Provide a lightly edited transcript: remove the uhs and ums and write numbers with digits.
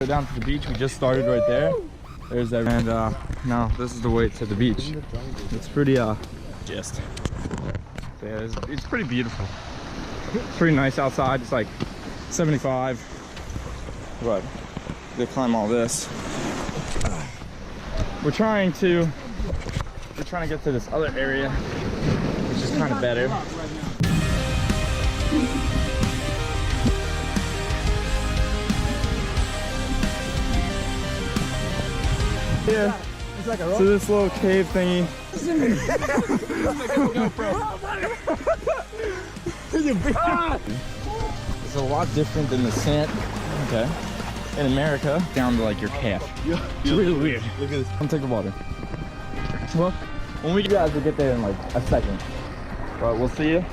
Go down to the beach. We just started right there. There's that, and now this is the way to the beach. It's pretty just. So yeah, it's pretty beautiful. It's pretty nice outside. It's like 75, but they climb all this. We're trying to get to this other area, which is kind of better. Yeah, it's like a rope. So this little cave thingy. It's a lot different than the sand. Okay. In America, down to like your calf. It's really weird. Look at this. Come take the water. Well, when we guys will get there in like a second. But we'll see you